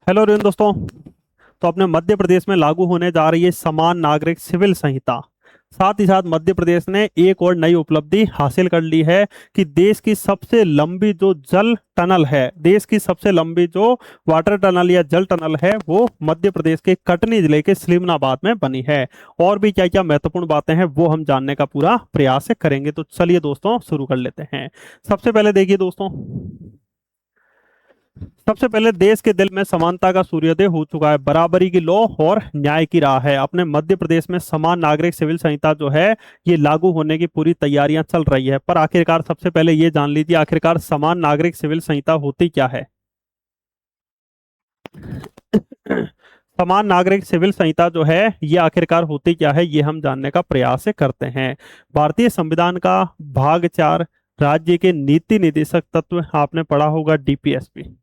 Hello रिन दोस्तों। तो अपने मध्य प्रदेश में लागू होने जा रही है समान नागरिक सिविल संहिता। साथ ही साथ मध्य प्रदेश ने एक और नई उपलब्धि हासिल कर ली है कि देश की सबसे लंबी जो जल टनल है, देश की सबसे लंबी जो वाटर टनल या जल टनल है, वो मध्य प्रदेश के कटनी जिले के सलीमनाबाद में बनी है। और भी क्या क्या महत्वपूर्ण बातें हैं वो हम जानने का पूरा प्रयास करेंगे। तो चलिए दोस्तों शुरू कर लेते हैं। सबसे पहले देखिए दोस्तों, सबसे पहले देश के दिल में समानता का सूर्योदय हो चुका है। बराबरी की लौ और न्याय की राह है। अपने मध्य प्रदेश में समान नागरिक सिविल संहिता जो है ये लागू होने की पूरी तैयारियां चल रही है। पर आखिरकार सबसे पहले ये जान लीजिए, आखिरकार समान नागरिक सिविल संहिता होती क्या है। समान नागरिक सिविल संहिता जो है ये आखिरकार होती क्या है, ये हम जानने का प्रयास करते हैं। भारतीय संविधान का भाग 4 राज्य के नीति निदेशक तत्व आपने पढ़ा होगा, डीपीएसपी।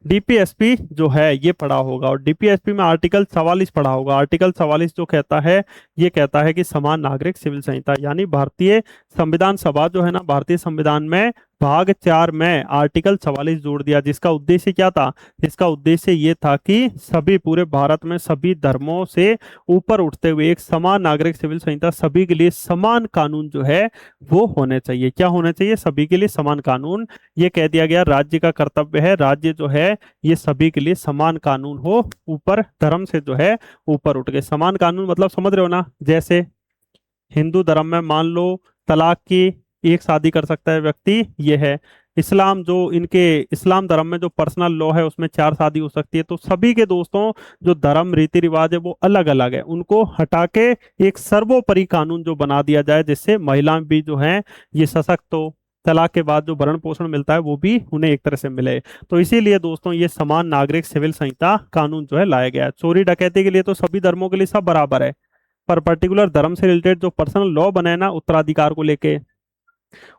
डीपीएसपी जो है ये पढ़ा होगा, और डीपीएसपी में आर्टिकल 44 पढ़ा होगा। आर्टिकल 44 जो कहता है, ये कहता है कि समान नागरिक सिविल संहिता, यानी भारतीय संविधान सभा जो है ना, भारतीय संविधान में भाग 4 में आर्टिकल 44 जोड़ दिया। जिसका उद्देश्य क्या था, जिसका उद्देश्य ये था कि सभी पूरे भारत में सभी धर्मों से ऊपर उठते हुए एक समान नागरिक सिविल संहिता, सभी के लिए समान कानून जो है वो होने चाहिए। क्या होने चाहिए, सभी के लिए समान कानून। ये कह दिया गया राज्य का कर्तव्य है, राज्य जो है ये सभी के लिए समान कानून हो, ऊपर धर्म से जो है ऊपर उठ के। समान कानून मतलब समझ रहे हो ना, जैसे हिंदू धर्म में मान लो तलाक की एक शादी कर सकता है व्यक्ति, ये है। इस्लाम जो इनके इस्लाम धर्म में जो पर्सनल लॉ है उसमें 4 शादी हो सकती है। तो सभी के दोस्तों जो धर्म रीति रिवाज है वो अलग अलग है, उनको हटा के एक सर्वोपरि कानून जो बना दिया जाए, जिससे महिलाएं भी जो हैं ये सशक्त हो, तलाक के बाद जो भरण पोषण मिलता है वो भी उन्हें एक तरह से मिले। तो इसीलिए दोस्तों ये समान नागरिक सिविल संहिता कानून जो है लाया गया है। चोरी डकैती के लिए तो सभी धर्मों के लिए सब बराबर है, पर पर्टिकुलर धर्म से रिलेटेड जो पर्सनल लॉ बने ना उत्तराधिकार को लेके,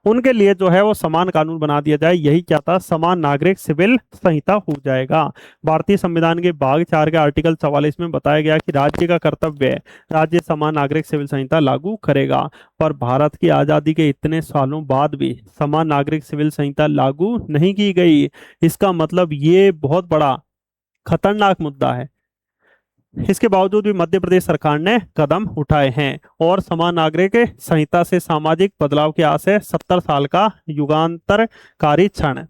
उनके लिए जो है वो समान कानून बना दिया जाए। यही क्या था, समान नागरिक सिविल संहिता हो जाएगा। भारतीय संविधान के भाग 4 के आर्टिकल 44 में बताया गया कि राज्य का कर्तव्य है, राज्य समान नागरिक सिविल संहिता लागू करेगा। पर भारत की आजादी के इतने सालों बाद भी समान नागरिक सिविल संहिता लागू नहीं की गई। इसका मतलब ये बहुत बड़ा खतरनाक मुद्दा है। इसके बावजूद भी मध्य प्रदेश सरकार ने कदम उठाए हैं, और समान नागरिक संहिता से सामाजिक बदलाव की आस है। 70 साल का युगांतरकारी क्षण।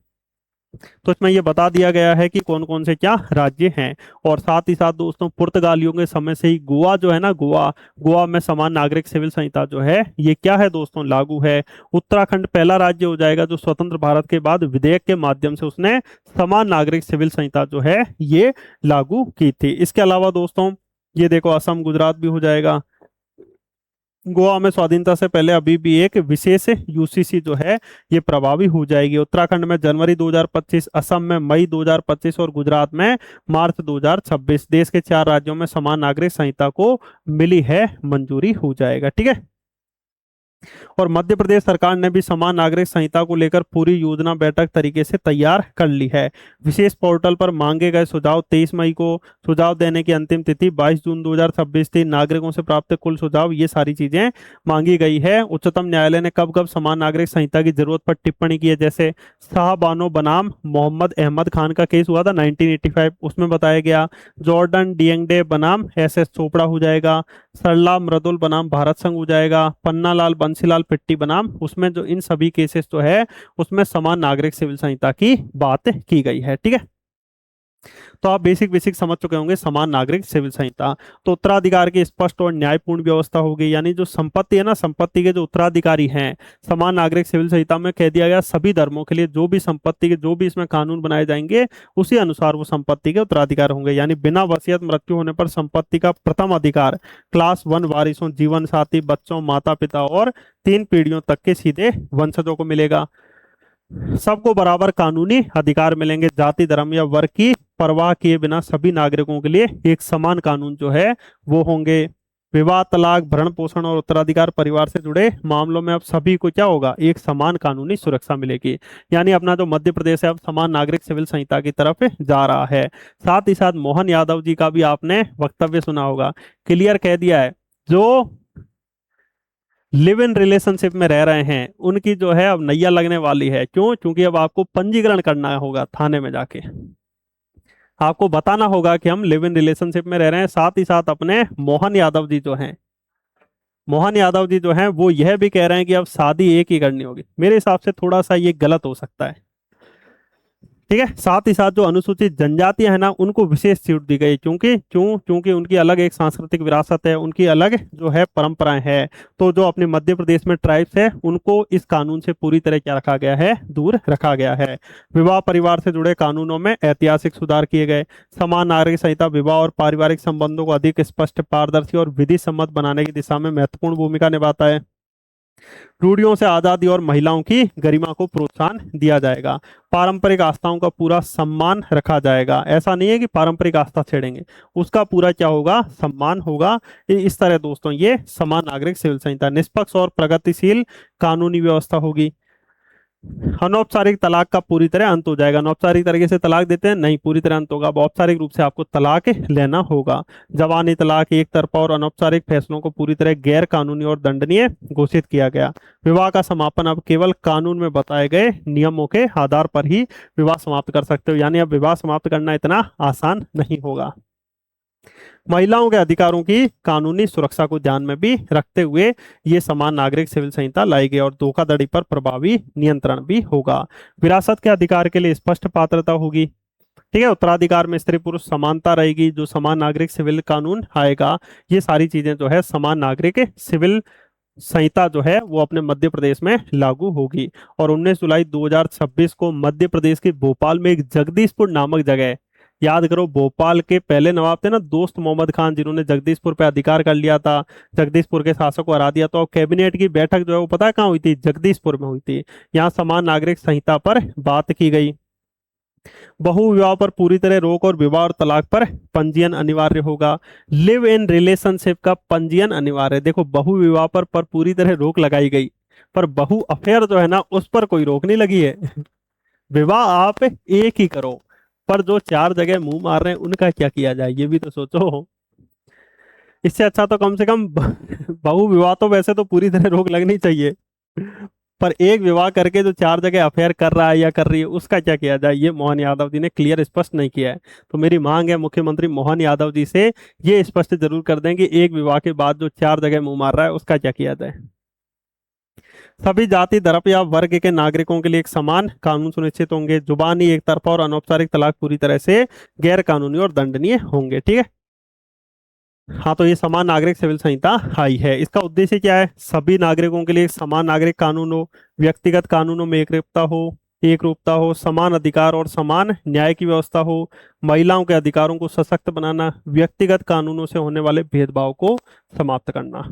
तो इसमें यह बता दिया गया है कि कौन कौन से क्या राज्य हैं। और साथ ही साथ दोस्तों, पुर्तगालियों के समय से ही गोवा जो है ना, गोवा गोवा में समान नागरिक सिविल संहिता जो है ये क्या है दोस्तों, लागू है। उत्तराखंड पहला राज्य हो जाएगा जो स्वतंत्र भारत के बाद विधेयक के माध्यम से उसने समान नागरिक सिविल संहिता जो है ये लागू की थी। इसके अलावा दोस्तों ये देखो, असम गुजरात भी हो जाएगा। गोवा में स्वाधीनता से पहले अभी भी एक विशेष यूसीसी जो है ये प्रभावी हो जाएगी। उत्तराखंड में जनवरी 2025, असम में मई 2025 और गुजरात में मार्च 2026। देश के 4 राज्यों में समान नागरिक संहिता को मिली है मंजूरी, हो जाएगा। ठीक है। और मध्य प्रदेश सरकार ने भी समान नागरिक संहिता को लेकर पूरी योजना बैठक तरीके से तैयार कर ली है। विशेष पोर्टल पर मांगे गए सुझाव 23 मई को, सुझाव देने की अंतिम तिथि 22 जून 2026 थी। नागरिकों से प्राप्त कुल सुझाव, ये सारी चीजें मांगी गई है। उच्चतम न्यायालय ने कब कब समान नागरिक संहिता की जरूरत पर टिप्पणी की है, जैसे शाहबानो बनाम मोहम्मद अहमद खान का केस हुआ था 1985, उसमें बताया गया। जॉर्डन डियंगडे बनाम एस एस चोपड़ा हो जाएगा। सरला मृदुल बनाम भारत संघ हो जाएगा। पन्नालाल बंसीलाल पिट्टी बनाम, उसमें जो इन सभी केसेस जो है उसमें समान नागरिक सिविल संहिता की बात की गई है। ठीक है। तो आप बेसिक बेसिक समझ चुके होंगे समान नागरिक सिविल संहिता। तो उत्तराधिकार की स्पष्ट और न्यायपूर्ण व्यवस्था होगी, यानी जो संपत्ति है ना, संपत्ति के जो उत्तराधिकारी हैं, समान नागरिक सिविल संहिता में कह दिया गया सभी धर्मों के लिए जो भी संपत्ति के जो भी इसमें कानून बनाए जाएंगे उसी अनुसार वो संपत्ति के उत्तराधिकार होंगे। यानी बिना वसीयत मृत्यु होने पर संपत्ति का प्रथम अधिकार क्लास 1 वारिसों, जीवन साथी, बच्चों, माता पिता और 3 पीढ़ियों तक के सीधे वंशजों को मिलेगा। सबको बराबर कानूनी अधिकार मिलेंगे। जाति धर्म या वर्ग की परवाह किए बिना सभी नागरिकों के लिए एक समान कानून जो है वो होंगे। विवाह, तलाक, भरण पोषण और उत्तराधिकार परिवार से जुड़े मामलों में अब सभी को क्या होगा, एक समान कानूनी सुरक्षा मिलेगी। यानी अपना जो मध्य प्रदेश है अब समान नागरिक सिविल संहिता की तरफ जा रहा है। साथ ही साथ मोहन यादव जी का भी आपने वक्तव्य सुना होगा, क्लियर कह दिया है जो लिव इन रिलेशनशिप में रह रहे हैं उनकी जो है अब नैया लगने वाली है। क्यों? क्योंकि अब आपको पंजीकरण करना होगा थाने में जाके। आपको बताना होगा कि हम लिव इन रिलेशनशिप में रह रहे हैं। साथ ही साथ अपने मोहन यादव जी जो हैं, मोहन यादव जी जो हैं वो यह भी कह रहे हैं कि अब शादी एक ही करनी होगी। मेरे हिसाब से थोड़ा सा ये गलत हो सकता है। ठीक है। साथ ही साथ जो अनुसूचित जनजातियां है ना, उनको विशेष छूट दी गई, क्योंकि उनकी अलग एक सांस्कृतिक विरासत है, उनकी अलग जो है परंपराएं हैं। तो जो अपने मध्य प्रदेश में ट्राइब्स है, उनको इस कानून से पूरी तरह क्या रखा गया है, दूर रखा गया है। विवाह परिवार से जुड़े कानूनों में ऐतिहासिक सुधार किए गए। समान नागरिक संहिता विवाह और पारिवारिक संबंधों को अधिक स्पष्ट, पारदर्शी और विधि सम्मत बनाने की दिशा में महत्वपूर्ण भूमिका निभाता है। रूढ़ियों से आजादी और महिलाओं की गरिमा को प्रोत्साहन दिया जाएगा। पारंपरिक आस्थाओं का पूरा सम्मान रखा जाएगा। ऐसा नहीं है कि पारंपरिक आस्था छेड़ेंगे, उसका पूरा क्या होगा, सम्मान होगा। इस तरह दोस्तों ये समान नागरिक सिविल संहिता। निष्पक्ष और प्रगतिशील कानूनी व्यवस्था होगी। अनौपचारिक तलाक का पूरी तरह अंत हो जाएगा। अनौपचारिक तरीके से तलाक देते हैं, नहीं, पूरी तरह अंत होगा। अब औपचारिक रूप से आपको तलाक लेना होगा। जवानी तलाक, एक तरफा और अनौपचारिक फैसलों को पूरी तरह गैर कानूनी और दंडनीय घोषित किया गया। विवाह का समापन अब केवल कानून में बताए गए नियमों के आधार पर ही विवाह समाप्त कर सकते हो, यानी अब विवाह समाप्त करना इतना आसान नहीं होगा। महिलाओं के अधिकारों की कानूनी सुरक्षा को ध्यान में भी रखते हुए ये समान नागरिक सिविल संहिता लाई गई, और धोखाधड़ी पर प्रभावी नियंत्रण भी होगा। विरासत के अधिकार के लिए स्पष्ट पात्रता होगी। ठीक है। उत्तराधिकार में स्त्री पुरुष समानता रहेगी। जो समान नागरिक सिविल कानून आएगा, ये सारी चीजें जो है समान नागरिक सिविल संहिता जो है वो अपने मध्य प्रदेश में लागू होगी। और 19 जुलाई 2026 को मध्य प्रदेश के भोपाल में एक जगदीशपुर नामक जगह है। याद करो, भोपाल के पहले नवाब थे ना दोस्त मोहम्मद खान, जिन्होंने जगदीशपुर पे अधिकार कर लिया था, जगदीशपुर के शासक को हरा दिया। तो कैबिनेट की बैठक जो है वो पता है कहाँ हुई थी, जगदीशपुर में हुई थी। यहाँ समान नागरिक संहिता पर बात की गई। बहु विवाह पर पूरी तरह रोक और विवाह और तलाक पर पंजीयन अनिवार्य होगा। लिव इन रिलेशनशिप का पंजीयन अनिवार्य है। देखो, बहु विवाह पर पूरी तरह रोक लगाई गई, पर बहु अफेयर जो है ना उस पर कोई रोक नहीं लगी है। विवाह आप एक ही करो, पर जो चार जगह मुंह मार रहे हैं उनका क्या किया जाए, ये भी तो सोचो। इससे अच्छा तो कम से कम बहु विवाह तो वैसे तो पूरी तरह रोक लगनी चाहिए, पर एक विवाह करके जो चार जगह अफेयर कर रहा है या कर रही है उसका क्या किया जाए, ये मोहन यादव जी ने क्लियर स्पष्ट नहीं किया है। तो मेरी मांग है मुख्यमंत्री मोहन यादव जी से, ये स्पष्ट जरूर कर दें कि एक विवाह के बाद जो चार जगह मुंह मार रहा है उसका क्या किया जाए। सभी जाति, धर्म या वर्ग के नागरिकों के लिए एक समान कानून सुनिश्चित होंगे। जुबानी, एक तरफा और अनौपचारिक तलाक पूरी तरह से गैर कानूनी और दंडनीय होंगे। ठीक है। हाँ, तो ये समान नागरिक सिविल संहिता आई है। इसका उद्देश्य क्या है, सभी नागरिकों के लिए एक समान नागरिक कानून हो, व्यक्तिगत कानूनों में एक रूपता हो, समान अधिकार और समान न्याय की व्यवस्था हो, महिलाओं के अधिकारों को सशक्त बनाना, व्यक्तिगत कानूनों से होने वाले भेदभाव को समाप्त करना।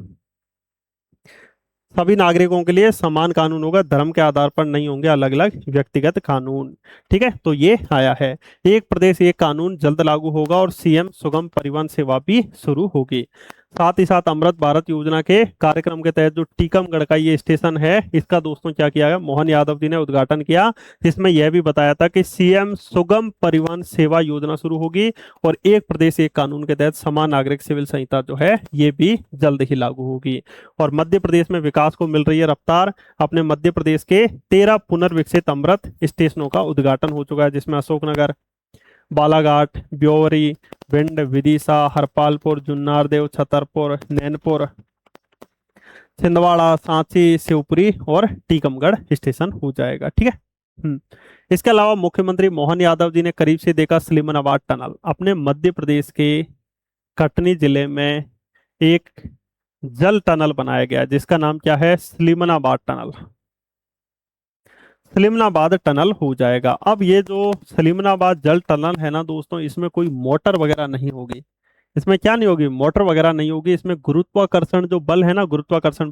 सभी नागरिकों के लिए समान कानून होगा, धर्म के आधार पर नहीं होंगे अलग अलग व्यक्तिगत कानून। ठीक है। तो ये आया है। एक प्रदेश एक कानून जल्द लागू होगा और सीएम सुगम परिवहन सेवा भी शुरू होगी। साथ ही साथ अमृत भारत योजना के कार्यक्रम के तहत जो टीकमगढ़ का ये स्टेशन है, इसका दोस्तों क्या किया गया, मोहन यादव जी ने उद्घाटन किया। इसमें यह भी बताया था कि सीएम सुगम परिवहन सेवा योजना शुरू होगी, और एक प्रदेश एक कानून के तहत समान नागरिक सिविल संहिता जो है ये भी जल्द ही लागू होगी। और मध्य प्रदेश में विकास को मिल रही है रफ्तार। अपने मध्य प्रदेश के 13 पुनर्विकसित अमृत स्टेशनों का उद्घाटन हो चुका है, जिसमें अशोकनगर, बालाघाट, ब्योवरी, भिंड, विदिशा, हरपालपुर, जुन्नारदेव, छतरपुर, नैनपुर, छिंदवाड़ा, सांची, शिवपुरी और टीकमगढ़ स्टेशन हो जाएगा। ठीक है। इसके अलावा मुख्यमंत्री मोहन यादव जी ने करीब से देखा स्लीमनाबाद टनल। अपने मध्य प्रदेश के कटनी जिले में एक जल टनल बनाया गया जिसका नाम क्या है, स्लीमनाबाद टनल। सलीमनाबाद टनल हो जाएगा। अब ये जो सलीमनाबाद जल टनल है ना दोस्तों, इसमें कोई मोटर वगैरह नहीं होगी। इसमें क्या नहीं होगी, मोटर वगैरह नहीं होगी। इसमें गुरुत्वाकर्षण जो बल है ना, गुरुत्वाकर्षण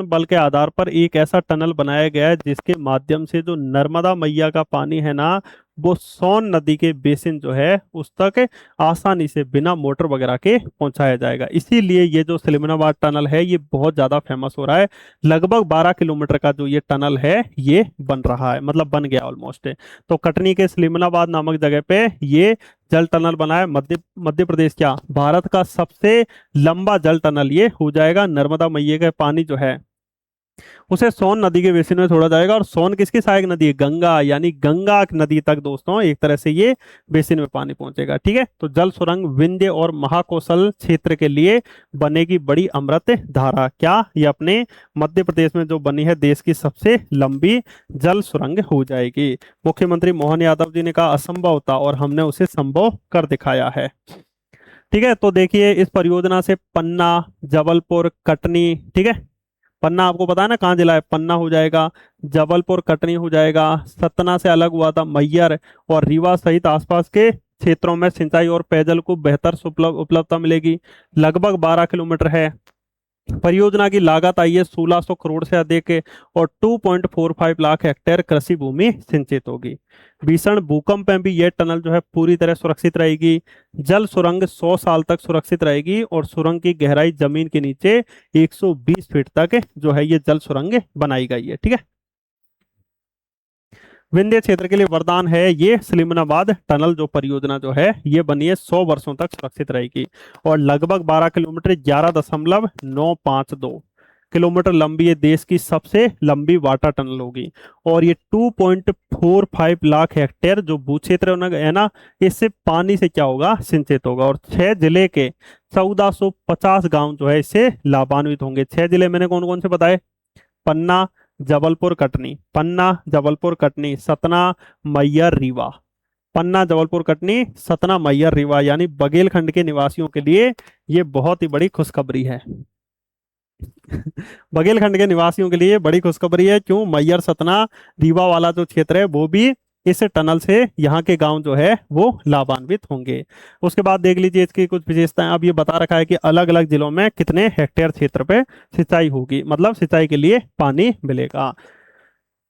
बल के आधार पर एक ऐसा टनल बनाया गया है जिसके माध्यम से जो नर्मदा मैया का पानी है ना, वो सोन नदी के बेसिन जो है उस तक आसानी से बिना मोटर वगैरह के पहुंचाया जाएगा। इसीलिए ये जो सलीमनाबाद टनल है ये बहुत ज्यादा फेमस हो रहा है। लगभग 12 किलोमीटर का जो ये टनल है ये बन रहा है, मतलब बन गया ऑलमोस्ट। तो कटनी के सलीमनाबाद नामक जगह पे ये जल टनल बना है। मध्य प्रदेश क्या, भारत का सबसे लंबा जल टनल ये हो जाएगा। नर्मदा मैया का पानी जो है उसे सोन नदी के बेसिन में छोड़ा जाएगा। और सोन किसकी सहायक नदी है? गंगा, यानी गंगा नदी तक दोस्तों एक तरह से ये बेसिन में पानी पहुंचेगा। ठीक है, तो जल सुरंग विंध्य और महाकौशल क्षेत्र के लिए बनेगी बड़ी अमृत धारा। क्या ये अपने मध्य प्रदेश में जो बनी है देश की सबसे लंबी जल सुरंग हो जाएगी। मुख्यमंत्री मोहन यादव जी ने कहा असंभव था और हमने उसे संभव कर दिखाया है। ठीक है, तो देखिए इस परियोजना से पन्ना, जबलपुर, कटनी, ठीक है, पन्ना आपको पता है ना कहाँ जिला है, पन्ना हो जाएगा, जबलपुर कटनी हो जाएगा, सतना से अलग हुआ था मैयर, और रीवा सहित आसपास के क्षेत्रों में सिंचाई और पेयजल को बेहतर उपलब्धता मिलेगी। लगभग 12 किलोमीटर है। परियोजना की लागत आई है 1600 करोड़ से अधिक है, और 2.45 लाख हेक्टेयर कृषि भूमि सिंचित होगी। भीषण भूकंप में भी यह टनल जो है पूरी तरह सुरक्षित रहेगी। जल सुरंग 100 साल तक सुरक्षित रहेगी, और सुरंग की गहराई जमीन के नीचे 120 फीट तक जो है ये जल सुरंग बनाई गई है। ठीक है, विंध्य क्षेत्र के लिए वरदान है ये सलीमनाबाद टनल जो परियोजना जो है ये बनी है 100 वर्षों तक सुरक्षित रहेगी, और लगभग 12 किलोमीटर 11.952 किलोमीटर लंबी ये देश की सबसे लंबी वाटर टनल होगी। और ये 2.45 लाख हेक्टेयर जो भू क्षेत्र है ना, इससे पानी से क्या होगा? सिंचित होगा। और 6 जिले के 1450 गांव जो है इससे लाभान्वित होंगे। 6 जिले मैंने कौन कौन से बताए? पन्ना, जबलपुर, कटनी, पन्ना, जबलपुर, कटनी, सतना, मैयर, रीवा। पन्ना, जबलपुर, कटनी, सतना, मैयर, रीवा, यानी बघेलखंड के निवासियों के लिए ये बहुत ही बड़ी खुशखबरी है। बघेलखंड के निवासियों के लिए बड़ी खुशखबरी है। क्यों? मैयर, सतना, रीवा वाला जो क्षेत्र है वो भी इस टनल से यहाँ के गांव जो है वो लाभान्वित होंगे। उसके बाद देख लीजिए इसकी कुछ विशेषताएं। अब ये बता रखा है कि अलग अलग जिलों में कितने हेक्टेयर क्षेत्र पे सिंचाई होगी, मतलब सिंचाई के लिए पानी मिलेगा।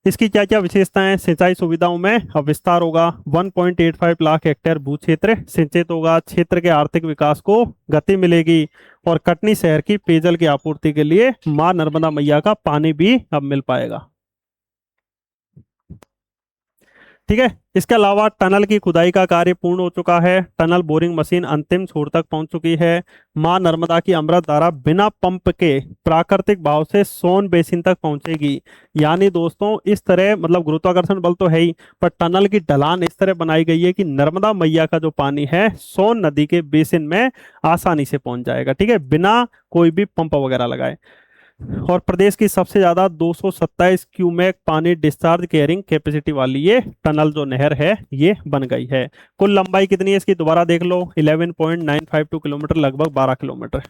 इसकी क्या क्या विशेषताएं? सिंचाई सुविधाओं में अब विस्तार होगा। 1.85 लाख हेक्टेयर भू क्षेत्र सिंचित होगा। क्षेत्र के आर्थिक विकास को गति मिलेगी, और कटनी शहर की पेयजल की आपूर्ति के लिए मां नर्मदा मैया का पानी भी अब मिल पाएगा। ठीक है, इसके अलावा टनल की खुदाई का कार्य पूर्ण हो चुका है। टनल बोरिंग मशीन अंतिम छोर तक पहुंच चुकी है। मां नर्मदा की अमृत धारा बिना पंप के प्राकृतिक भाव से सोन बेसिन तक पहुंचेगी। यानी दोस्तों इस तरह, मतलब गुरुत्वाकर्षण बल तो है ही, पर टनल की ढलान इस तरह बनाई गई है कि नर्मदा मैया का जो पानी है सोन नदी के बेसिन में आसानी से पहुंच जाएगा। ठीक है, बिना कोई भी पंप वगैरह लगाए। और प्रदेश की सबसे ज्यादा 227 क्यूमेक पानी डिस्चार्ज कैरिंग कैपेसिटी वाली ये टनल जो नहर है ये बन गई है। कुल लंबाई कितनी है इसकी दोबारा देख लो, 11.952 किलोमीटर, लगभग 12 किलोमीटर।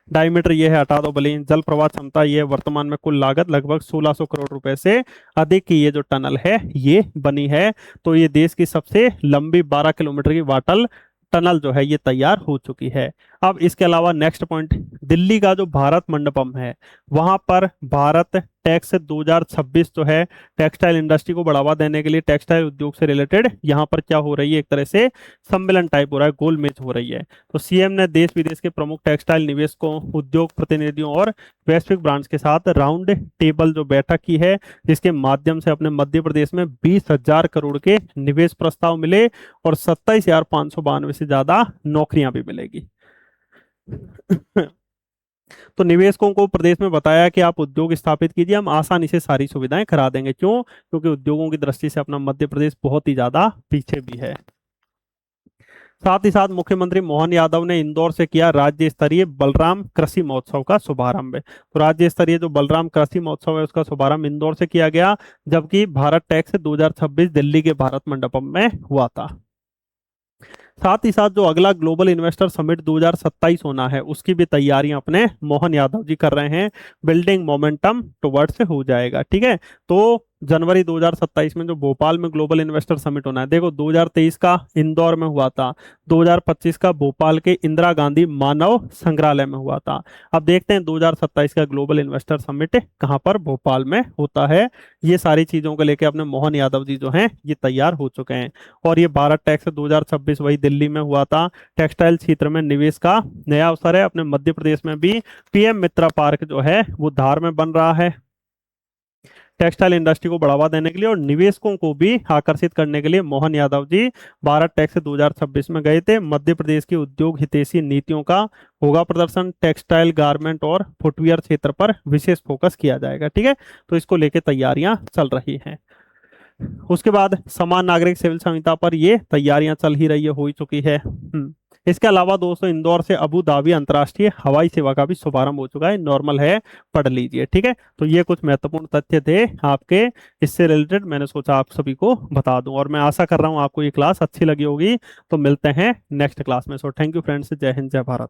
डायमीटर ये है, हटा दो भले ही। जल प्रवाह क्षमता ये है। वर्तमान में कुल लागत लगभग 1600 करोड़ रुपए से अधिक की ये जो टनल है ये बनी है। तो ये देश की सबसे लंबी 12 किलोमीटर की वाटल टनल जो है ये तैयार हो चुकी है। अब इसके अलावा नेक्स्ट पॉइंट, दिल्ली का जो भारत मंडपम है वहां पर भारत टैक्स 2026 जो है टेक्सटाइल इंडस्ट्री को बढ़ावा देने के लिए टेक्सटाइल उद्योग से रिलेटेड यहाँ पर क्या हो रही है, एक तरह से सम्मेलन टाइप हो रहा है, गोल मेज हो रही है। तो सीएम ने देश विदेश के प्रमुख टेक्सटाइल निवेशकों, उद्योग प्रतिनिधियों और वैश्विक ब्रांड्स के साथ राउंड टेबल जो बैठक की है, जिसके माध्यम से अपने मध्य प्रदेश में 20,000 करोड़ के निवेश प्रस्ताव मिले, और 27,592 से ज्यादा नौकरियां भी मिलेगी। तो निवेशकों को प्रदेश में बताया कि आप उद्योग स्थापित कीजिए, हम आसानी से सारी सुविधाएं करा देंगे। क्यों? क्योंकि उद्योगों की दृष्टि से अपना मध्य प्रदेश बहुत ही ज्यादा पीछे भी है। साथ ही साथ मुख्यमंत्री मोहन यादव ने इंदौर से किया राज्य स्तरीय बलराम कृषि महोत्सव का शुभारंभ। तो राज्य स्तरीय जो बलराम कृषि महोत्सव है उसका शुभारंभ इंदौर से किया गया, जबकि भारत टैक्स 2026 दिल्ली के भारत मंडपम में हुआ था। साथ ही साथ जो अगला ग्लोबल इन्वेस्टर समिट 2027 होना है उसकी भी तैयारियां अपने मोहन यादव जी कर रहे हैं। बिल्डिंग मोमेंटम टुवर्ड से हो जाएगा। ठीक है, तो जनवरी 2027 में जो भोपाल में ग्लोबल इन्वेस्टर समिट होना है, देखो 2023 का इंदौर में हुआ था, 2025 का भोपाल के इंदिरा गांधी मानव संग्रहालय में हुआ था। अब देखते हैं 2027 का ग्लोबल इन्वेस्टर समिट कहाँ पर भोपाल में होता है। ये सारी चीजों को लेकर अपने मोहन यादव जी जो हैं ये तैयार हो चुके हैं। और ये भारत टैक्स 2026 वही दिल्ली में हुआ था। टेक्सटाइल क्षेत्र में निवेश का नया अवसर है। अपने मध्य प्रदेश में भी पीएम मित्रा पार्क जो है वो धार में बन रहा है। टेक्सटाइल इंडस्ट्री को बढ़ावा देने के लिए और निवेशकों को भी आकर्षित करने के लिए मोहन यादव जी भारत टैक्स 2026 में गए थे। मध्य प्रदेश की उद्योग हितैषी नीतियों का होगा प्रदर्शन, टेक्सटाइल, गारमेंट और फुटवियर क्षेत्र पर विशेष फोकस किया जाएगा। ठीक है, तो इसको लेके तैयारियां चल रही हैं। उसके बाद समान नागरिक सिविल संहिता पर ये तैयारियां चल ही रही है, हो ही चुकी है। इसके अलावा दोस्तों इंदौर से अबू धाबी अंतर्राष्ट्रीय हवाई सेवा का भी शुभारंभ हो चुका है, नॉर्मल है, पढ़ लीजिए। ठीक है, तो ये कुछ महत्वपूर्ण तथ्य थे आपके, इससे रिलेटेड मैंने सोचा आप सभी को बता दूं, और मैं आशा कर रहा हूं आपको ये क्लास अच्छी लगी होगी। तो मिलते हैं नेक्स्ट क्लास में। सो थैंक यू फ्रेंड्स, जय हिंद, जय भारत।